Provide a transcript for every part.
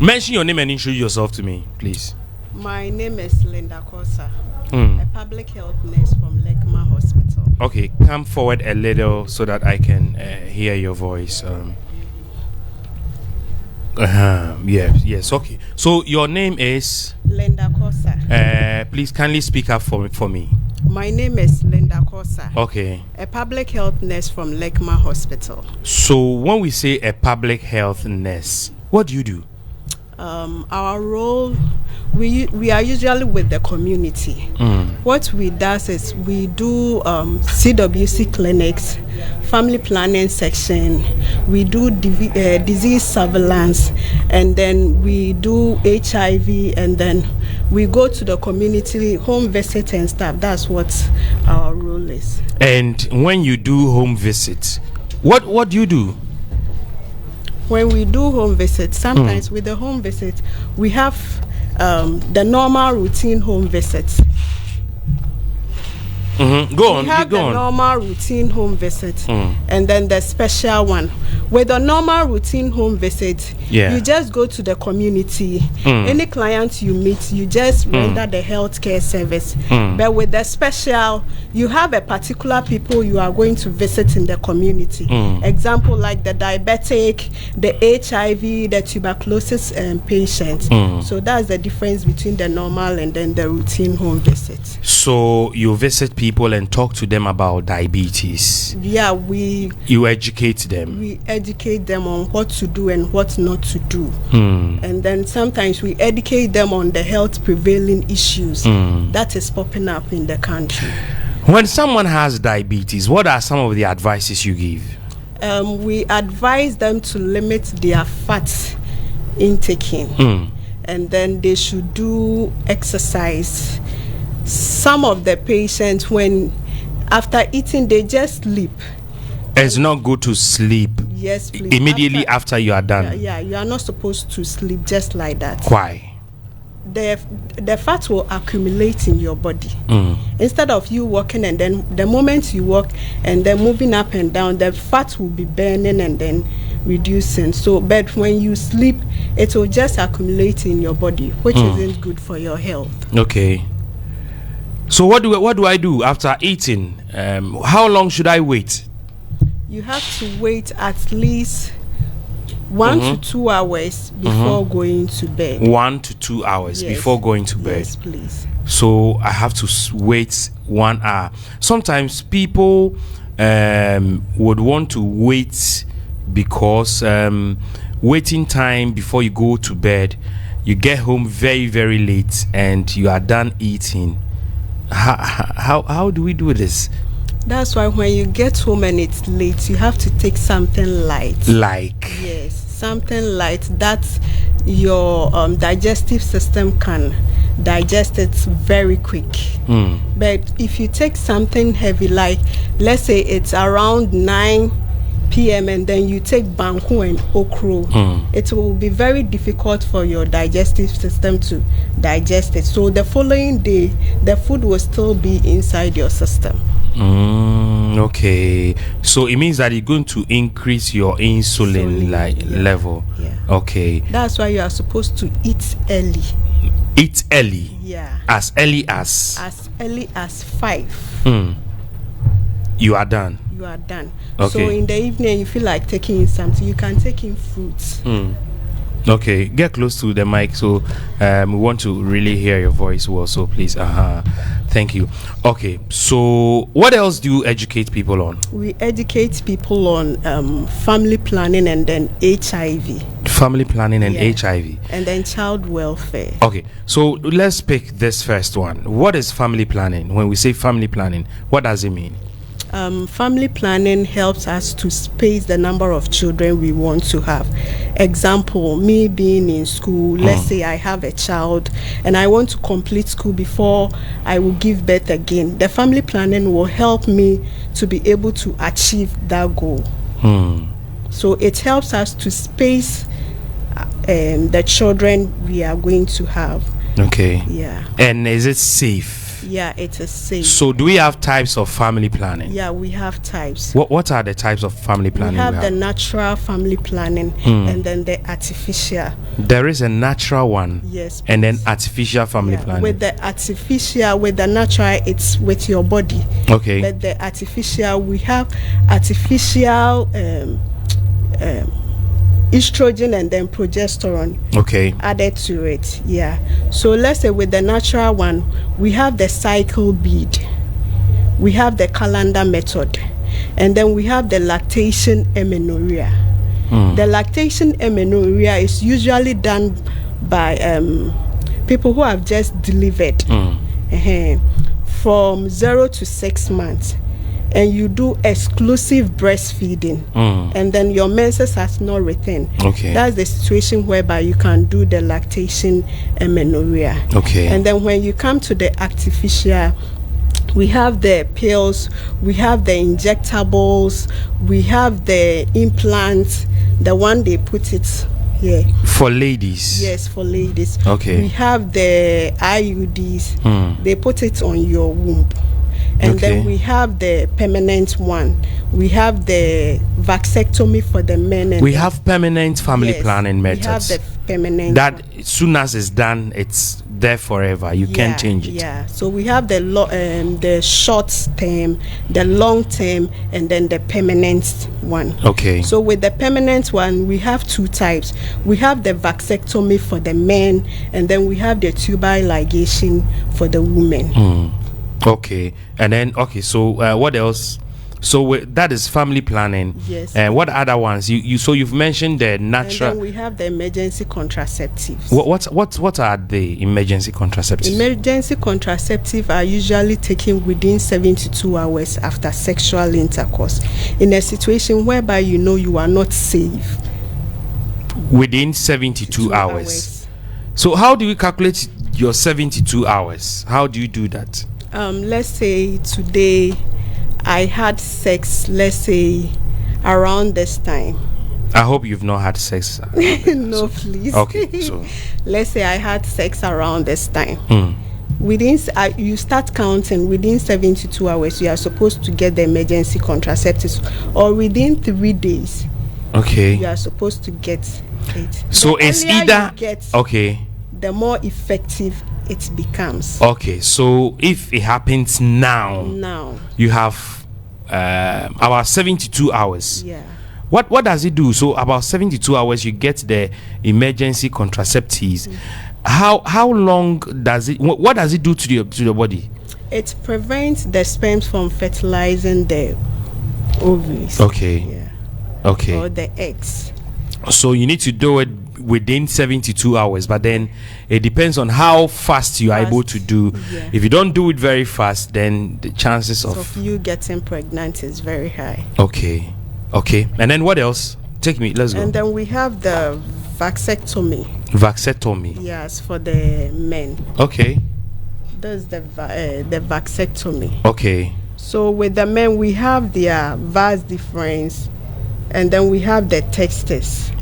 Mention your name and introduce yourself to me, please. My name is Linda Kosa, a public health nurse from Lekma Hospital. Okay, come forward a little so that I can hear your voice. Yes, okay. So your name is? Linda Kosa. Please kindly speak up for me. My name is Linda Kosa. Okay. A public health nurse from Lekma Hospital. So when we say a public health nurse, what do you do? Our role, we are usually with the community. What we do is we do CWC clinics, family planning section, we do disease surveillance, and then we do HIV, and then we go to the community, home visit and stuff. That's what our role is. And when you do home visits, what do you do? When we do home visits, sometimes with the home visit, we have the normal routine home visits. Go on. We have the normal routine home visit, and then the special one. With the normal routine home visit, you just go to the community. Any client you meet, you just render the healthcare service. But with the special, you have a particular people you are going to visit in the community. Example like the diabetic, the HIV, the tuberculosis patient. So that's the difference between the normal and then the routine home visit. So you visit people and talk to them about diabetes. Yeah, you educate them. We educate them on what to do and what not to do. And then sometimes we educate them on the health prevailing issues that is popping up in the country. When someone has diabetes, what are some of the advices you give? We advise them to limit their fat intaking, and then they should do exercise. Some of the patients, when after eating, they just sleep. It's not good to sleep. Yes, please. Immediately after you are done. Yeah, you are not supposed to sleep just like that. Why? The fat will accumulate in your body. Instead of you walking, and then the moment you walk and then moving up and down, the fat will be burning and then reducing. So, but when you sleep, it will just accumulate in your body, which isn't good for your health. Okay. So what do I do after eating? How long should I wait? You have to wait at least 1 to 2 hours before going to bed. 1 to 2 hours before going to bed. Yes, please. So I have to wait 1 hour. Sometimes people would want to wait because waiting time before you go to bed, you get home very, very late and you are done eating. How do we do this? That's why when you get home and it's late, you have to take something light. Yes, something light that your digestive system can digest it very quick. But if you take something heavy, like let's say it's around 9 p.m. and then you take banku and okro, it will be very difficult for your digestive system to digest it. So the following day, the food will still be inside your system. Okay, so it means that it's going to increase your insulin level. Yeah. Okay, that's why you are supposed to eat early. Eat early. Yeah. As early as 5. You are done. You are done. Okay. So in the evening, you feel like taking in something, you can take in fruits. Okay, get close to the mic, so we want to really hear your voice well, so please. Thank you. Okay, so what else do you educate people on? We educate people on family planning and then HIV. Family planning and HIV. And then child welfare. Okay, so let's pick this first one. What is family planning? When we say family planning, what does it mean? Family planning helps us to space the number of children we want to have. Example, me being in school, let's say I have a child and I want to complete school before I will give birth again. The family planning will help me to be able to achieve that goal. So it helps us to space the children we are going to have. Okay. Yeah. And is it safe? safe. Yeah, it is safe. So do we have types of family planning? Yeah, we have types. What are the types of family planning? We have the natural family planning and then the artificial. There is a natural one. Yes. And then artificial family planning. With the artificial, with the natural, it's with your body. Okay. But the artificial, we have artificial estrogen and then progesterone added to it. Yeah. So let's say with the natural one, we have the cycle bead, we have the calendar method, and then we have the lactation amenorrhea. The lactation amenorrhea is usually done by people who have just delivered from 0 to 6 months. And you do exclusive breastfeeding, and then your menses has not returned. That's the situation whereby you can do the lactation amenorrhea. And then when you come to the artificial, we have the pills, we have the injectables, we have the implants, the one they put it here for ladies. Yes, for ladies. We have the IUDs, they put it on your womb. And then we have the permanent one. We have the vasectomy for the men. And we have permanent family planning methods. We have the permanent. That as soon as it's done, it's there forever. You can't change it. Yeah. So we have the short term, the long term, and then the permanent one. So with the permanent one, we have two types. We have the vasectomy for the men, and then we have the tubal ligation for the women. And then so what else? So that is family planning. Yes. And what other ones? You've mentioned the natural. And then we have the emergency contraceptives. What are the emergency contraceptives? Emergency contraceptives are usually taken within 72 hours after sexual intercourse, in a situation whereby you are not safe. Within 72 hours. So how do you calculate your 72 hours? How do you do that? Let's say today I had sex, let's say around this time. I hope you've not had sex. No, please. So let's say I had sex around this time. Within you start counting within 72 hours, you are supposed to get the emergency contraceptives, or within 3 days. You are supposed to get it. So it's either the more effective it becomes. So if it happens now you have about 72 hours. What does it do? So about 72 hours you get the emergency contraceptives. How long does it, what does it do to the body? It prevents the sperms from fertilizing the ovaries. Or the eggs. So you need to do it within 72 hours, but then it depends on how fast you are able to do. If you don't do it very fast, then the chances of you getting pregnant is very high. And then what else? Let's go. And then we have the vasectomy. Yes, for the men. That's the vasectomy. So with the men, we have their vas deferens, and then we have the testes.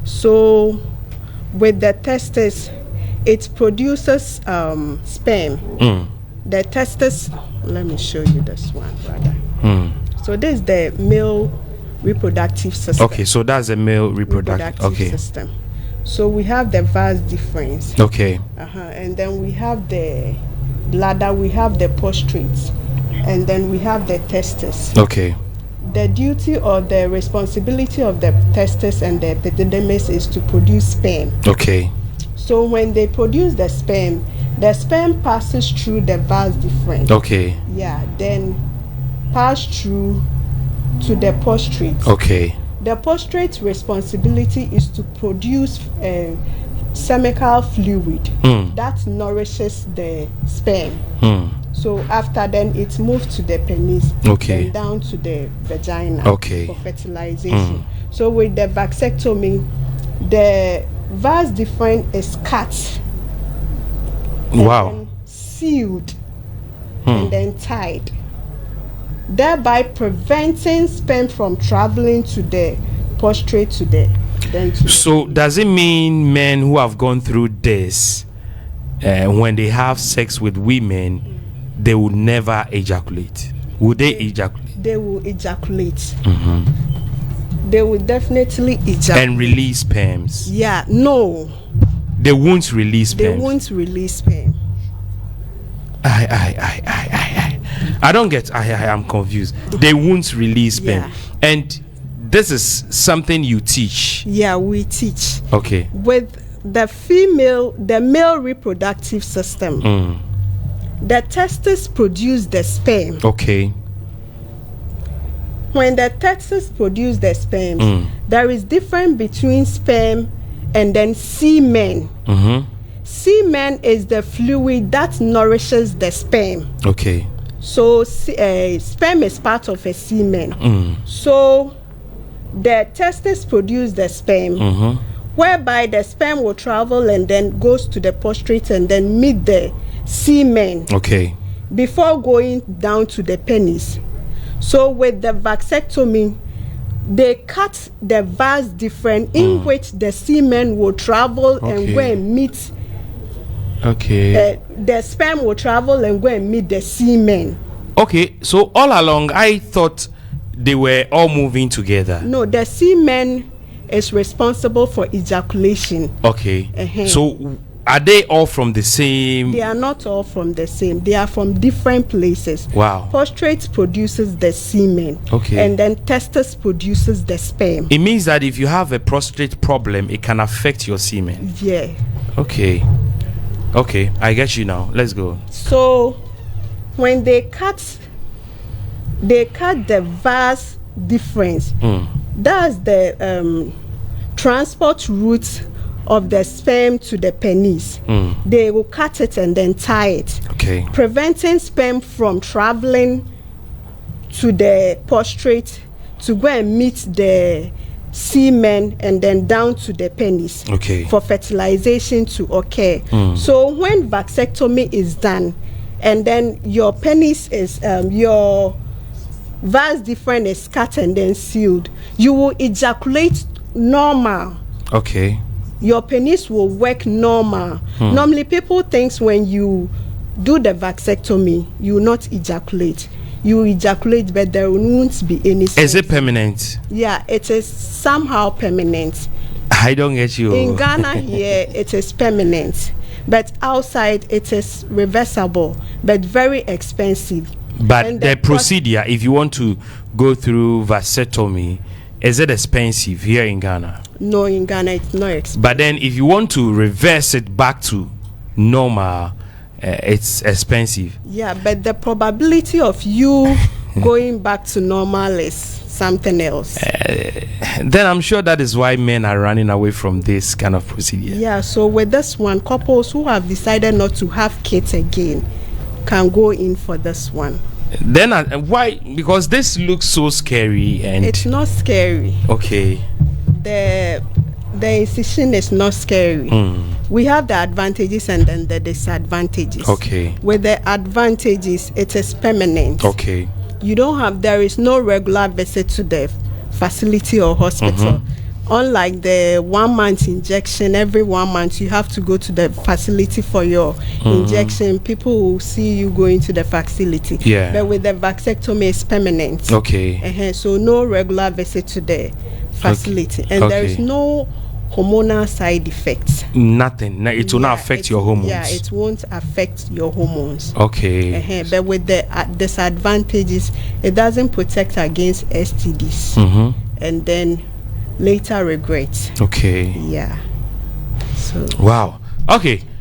So with the testes, it produces sperm. The testes, let me show you this one, brother. So this is the male reproductive system. So that's a male reproductive system. So we have the vas deferens. And then we have the bladder, we have the prostrates, and then we have the testes. The duty or the responsibility of the testes and the epididymis is to produce sperm. So when they produce the sperm passes through the vas deferens. Then pass through to the prostrate. The prostrate's responsibility is to produce seminal fluid that nourishes the sperm. So after then it moves to the penis, then down to the vagina for fertilization. So with the vasectomy, the vas deferens is cut, and sealed, and then tied, thereby preventing sperm from traveling to the prostrate to the So does it mean men who have gone through this when they have sex with women, they will never ejaculate. Would they ejaculate? They will ejaculate. They will definitely ejaculate. And release sperms. Yeah, no. They won't release sperms. They won't release sperm. I don't get. I'm confused. They won't release sperm. Yeah. And this is something you teach. Yeah, we teach. Okay. With the male reproductive system, the testes produce the sperm. Okay. When the testes produce the sperm, there is difference between sperm and then semen. Semen is the fluid that nourishes the sperm. Okay. So sperm is part of a semen. So the testes produce the sperm, whereby the sperm will travel and then goes to the prostate and then meet the semen. Okay. Before going down to the penis. So with the vasectomy, they cut the vas different in which the semen will travel and go and meet. Okay. The sperm will travel and go and meet the semen. Okay, so all along I thought they were all moving together. No, the semen is responsible for ejaculation. Okay. So are they all from the same? They are not all from the same. They are from different places. Wow. Prostate produces the semen. Okay. And then testis produces the sperm. It means that if you have a prostate problem, it can affect your semen. Yeah. Okay. Okay, I get you now. Let's go. So when they cut the vas difference. That's the transport route of the sperm to the penis. They will cut it and then tie it. Okay. Preventing sperm from traveling to the prostate to go and meet the semen and then down to the penis. Okay. For fertilization to occur. So when vasectomy is done and then your penis is your vas different is cut and then sealed, you will ejaculate normal. Okay. Your penis will work normal. Normally people think when you do the vasectomy you will not ejaculate. You ejaculate, but there won't be any sense. Is it permanent? Yeah, it is somehow permanent. I don't get you. In Ghana here it is permanent, but outside it is reversible but very expensive. But And the procedure, if you want to go through vasectomy, is it expensive here in Ghana? No, in Ghana it's not expensive. But then if you want to reverse it back to normal, it's expensive. Yeah, but the probability of you going back to normal is something else. Then I'm sure that is why men are running away from this kind of procedure. Yeah, so with this one, couples who have decided not to have kids again can go in for this one. Then why? Because this looks so scary. And it's not scary. Okay. The incision is not scary. We have the advantages and then the disadvantages. Okay. With the advantages, it is permanent. Okay. There is no regular visit to the facility or hospital. Unlike the 1 month injection, every 1 month you have to go to the facility for your injection. People will see you going to the facility. Yeah. But with the vasectomy, it's permanent. Okay. So no regular visit to the facility. And there is no hormonal side effects. Nothing. It will not affect your hormones. Yeah, it won't affect your hormones. Okay. But with the disadvantages, it doesn't protect against STDs. And then later regret. Okay. Yeah. So wow. Okay.